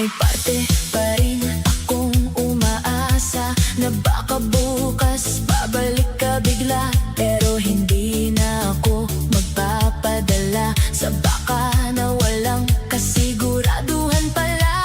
May parte pa rin akong umaasa na baka bukas babalik ka bigla. Pero hindi na ako magpapadala sa baka na walang kasiguraduhan pala.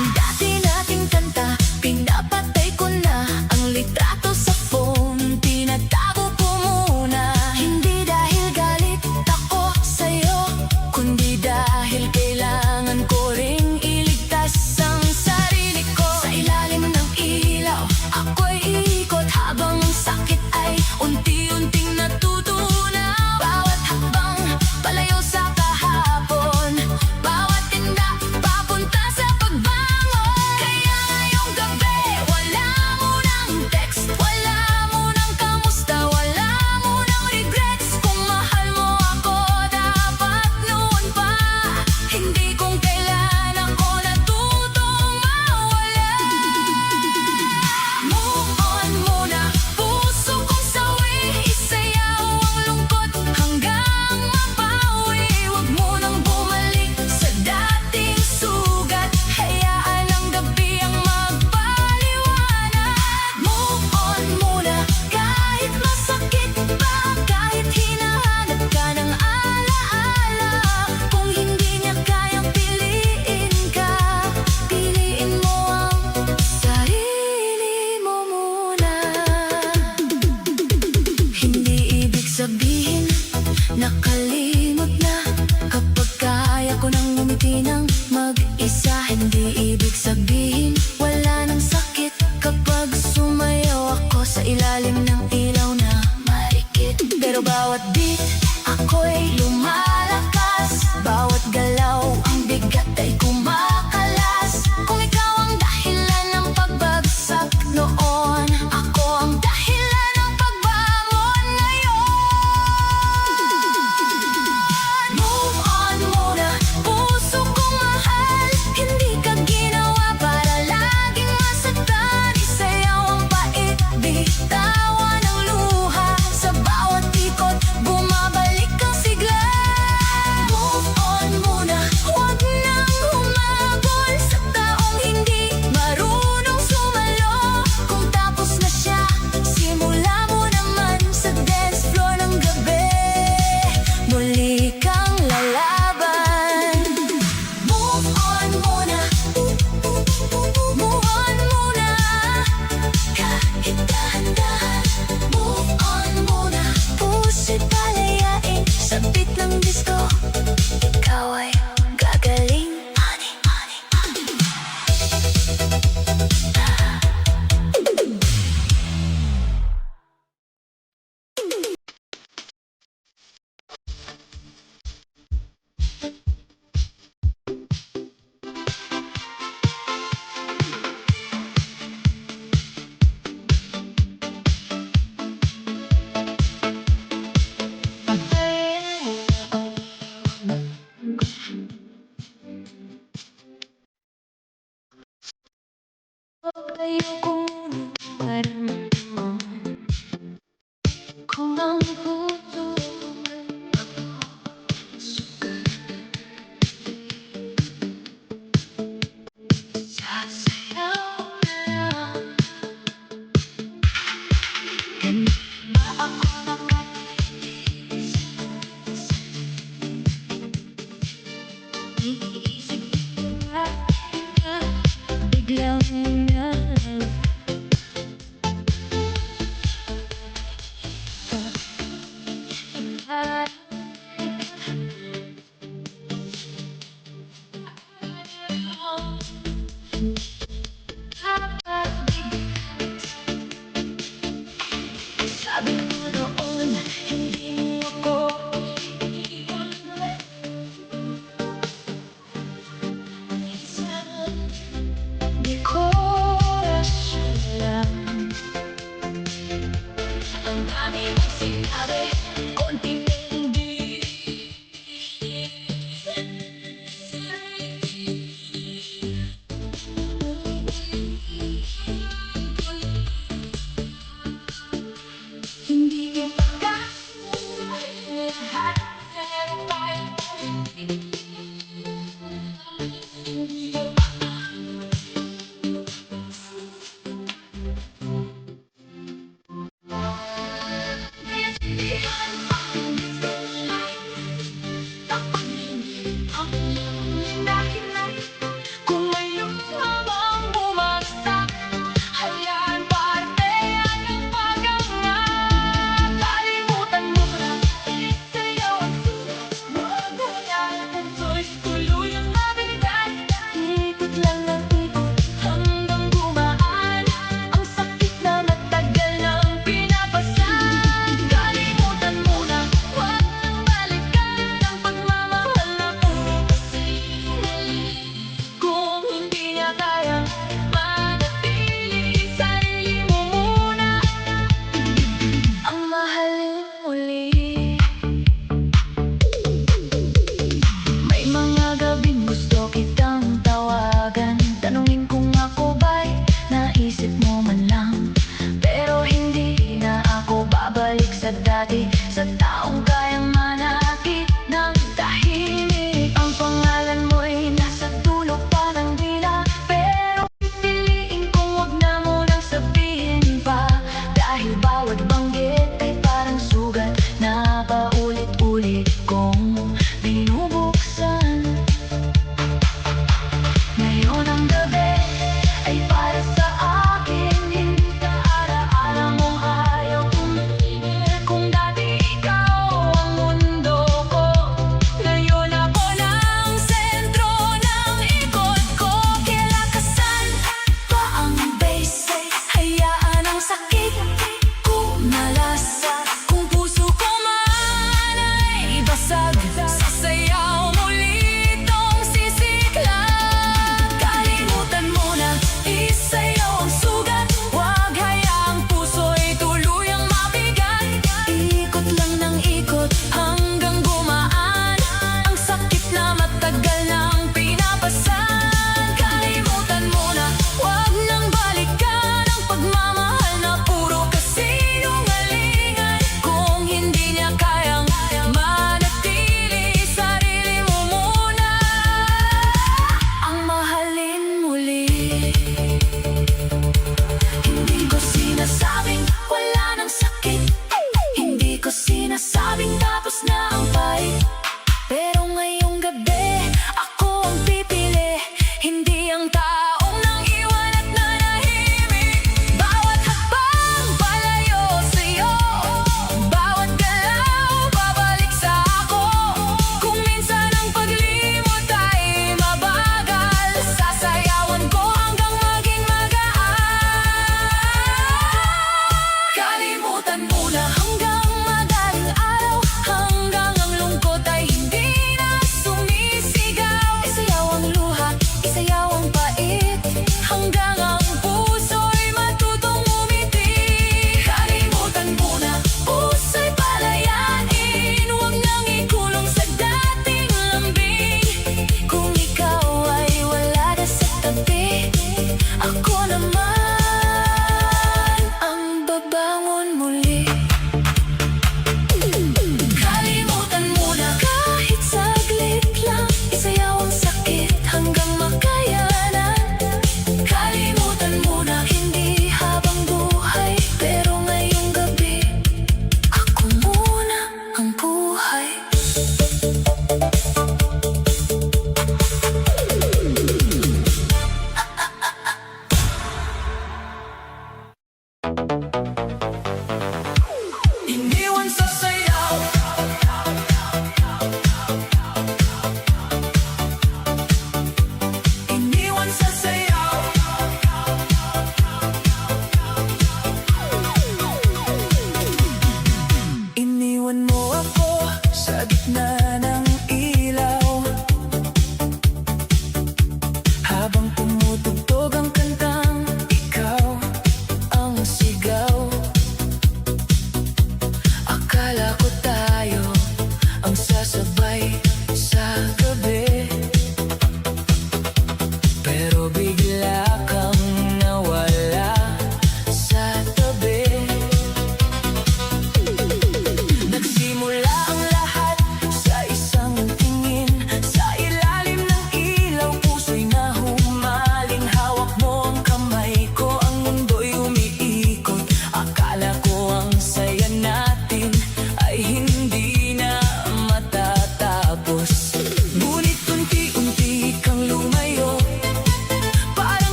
Ang dati nating kanta, pinapatay ko na. Ang litrato sa phone, tinatago ko muna. Hindi dahil galit ako sa'yo, kundi dahil kailangan ko ring iligtas ang sarili ko. Sa ilalim ng ilaw, ako'y ikot habang ang sakit ay unti-unting natutunaw. Bawat hakbang palayo sa kahapon, bawat tinda papunta sa pagbangon. Kaya ngayong gabi, wala munang text, wala munang kamusta, wala munang regrets. Kung mahal mo ako, dapat noon pa. Hindi kung kailan ako natutong mawala. Move on muna, puso kong sawi, isayaw ang lungkot hanggang mapawi. Huwag mo nang bumalik sa dating sugat, hayaan ang gabi ang magpaliwanag. Move on muna, kahit masakit pa, kahit hinahanap ka ng alaala. Kung hindi niya kayang piliin ka, piliin mo ang sarili mo muna. Hindi ibig sabihin nakalimot na kapag kaya ko nang ngumiti ng mag-isa. Hindi ibig sabihin wala nang sakit kapag sumayaw ako sa ilalim ng ilaw na marikit. Pero bawat beat ako'y lumalakas, bawat galaw ang bigat ay kumakalas. Kung ikaw ang dahilan ng pagbagsak noon, ako ang dahilan ng pagbangon ngayon. Move on muna, puso kong mahal, hindi ka ginawa para laging masaktan. Isayaw ang pait, bitawan ang luha, sa bawat ikot bumabalik ang sigla. Move on muna, huwag nang humabol sa taong hindi marunong sumalo. Kung tapos na siya, simula mo naman sa dance floor ng gabi. Muli kang lalaban. Move on muna, move on muna, kahit dahan-dahan. Move on muna, puso'y palayain sa beat ng disco. Ikaw ay gagaling. Honey, honey, honey. Ayokong maramdaman kung ang puso sasayaw na lang. Hindi ba ako nakatiis? Iisip ko nga biglang na sabi mo noon, hindi mo ako iiwan. Minsan, di ko mga gabing gusto kitang tawagan, tanungin kung ako ba'y naisip mo man lang. Pero hindi na ako babalik sa dati, sa taong kayang manakit ng tahimik. Ang pangalan mo'y nasa dulo pa ng dila, pero pipiliin kong wag na munang sabihin pa. Dahil bawat banggit ay parang sugat na paulit-ulit kong binubuksan.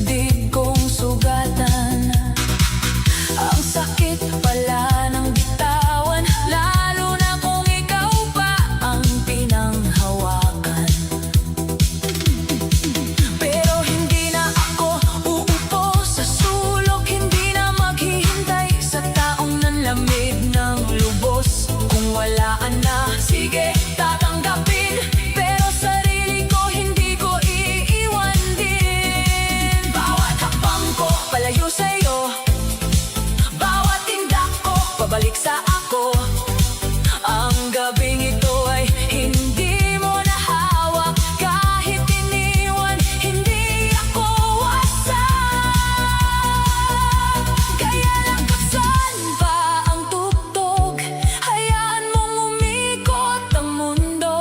dibdib kong sugatan. Ang sakit pala ng bitawan, lalo na kung ikaw pa ang pinanghawakan. Pero hindi na ako uupo sa sulok, hindi na maghihintay sa taong nanlamig ng lubos. Kung walaan na, sige, tatanggapin, pero sarili ko hindi ko iiwan din. Bawat hakbang ko palayo sa'yo, bawat tindak ko pabalik sa ako. Ang gabing ito ay hindi mo na hawak, kahit iniwan, hindi ako wasak. Kaya lakasan pa ang tugtog, hayaan mong umikot ang mundo.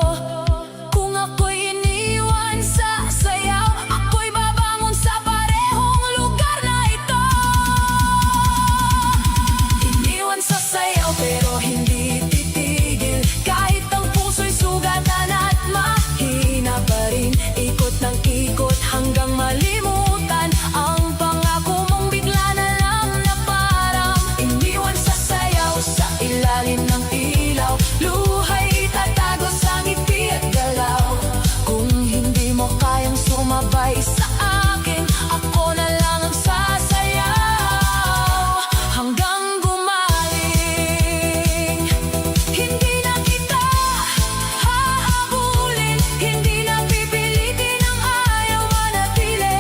Kung ako'y iniwan sa sayaw, ako'y babangon sa parehong lugar na ito. Iniwan sa sayaw pero hindi titigil, kahit ang puso'y sugatan at mahina pa rin. Ikot ng ikot hanggang malimutan ang pangako mong bigla na lang na parang iniwan sa sayaw. Sa ilalim ng ilaw, luha'y itatago sa ngiti at galaw. Kung hindi mo kayang sumabay sa akin, ako na lang ang sasayaw hanggang gumaling. Hindi na kita hahabulin, hindi na pipilitin ang ayaw manatili.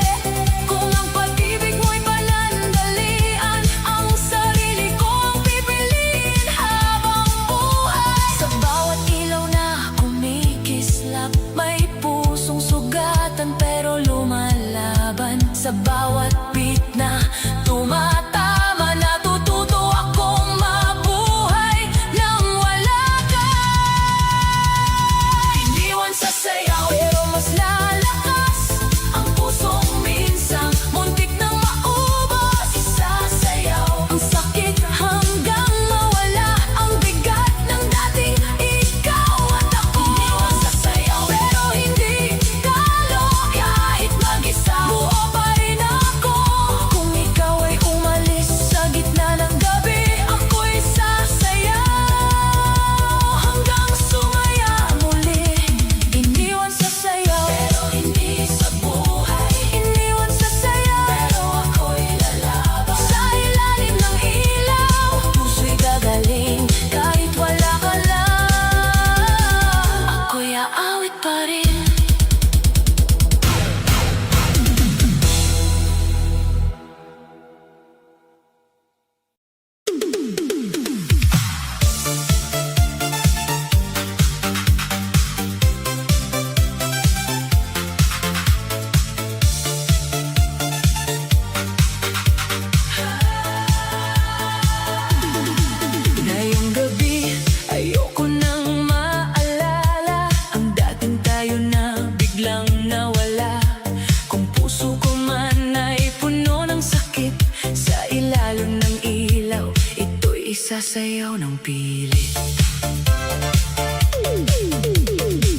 Kung ang pag-ibig mo'y panandalian, ang sarili ko ang pipiliin habang buhay. Sa bawat ilaw na kumikislap, may pusong sugatan pero lumalaban. Sa bawat beat na tumatama, natututo akong mabuhay nang wala ka. Iniwan sa sayaw pero mas lalakas ang pusong minsang muntik nang maubos. Isasayaw ang sakit hanggang mawala ang bigat ng dating ikaw at ako. Iniwan sa sayaw pero hindi talo, kahit mag-isa buo pa rin ako. Kung ikaw ay umalis sa gitna ng gabi, ako'y sasayaw hanggang sumaya muli. Iniwan sa sayaw pero hindi sa buhay, iniwan sa sayaw pero ako'y lalaban. Sa ilalim ng ilaw, puso'y gagaling, kahit wala ka lang, ako'y aawit pa rin. Ngayong gabi, ayoko nang maalala ang dating tayo na biglang nawala. Kung puso ko man ay puno ng sakit, sa ilalim ng ilaw, ito'y isasayaw ng pilit.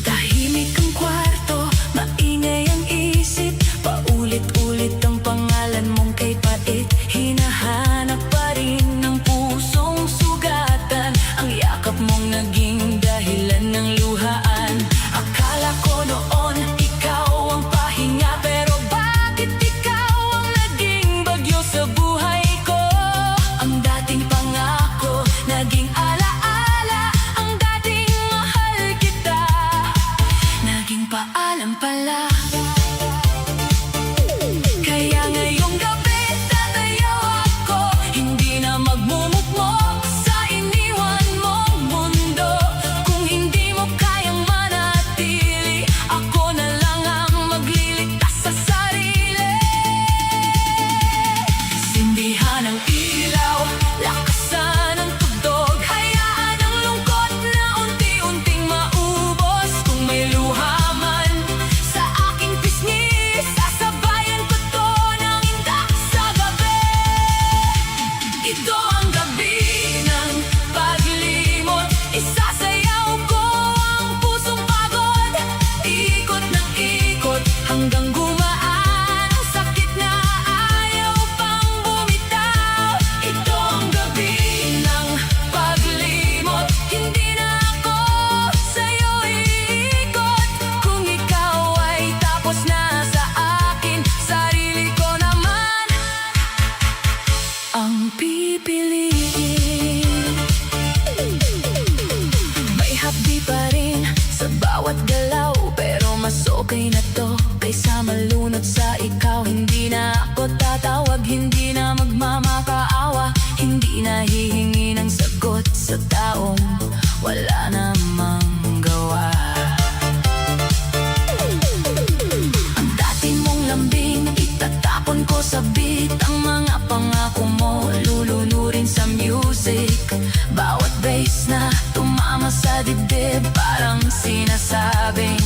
Tahimik ang kwarto, maingay ang isip, paulit-ulit ang pangalan mong kay pait. Hinahanap pa rin ng pusong sugatan, ang yakap mong naging dahilan ng luhaan. Akala ko noon ikaw ang pahinga, pero bakit ikaw ang naging bagyo sa buhay ko? Ang dating pangako naging alaala, pangako mo, lulunurin sa music. Bawat bass na tumama sa dibdib, parang sinasabing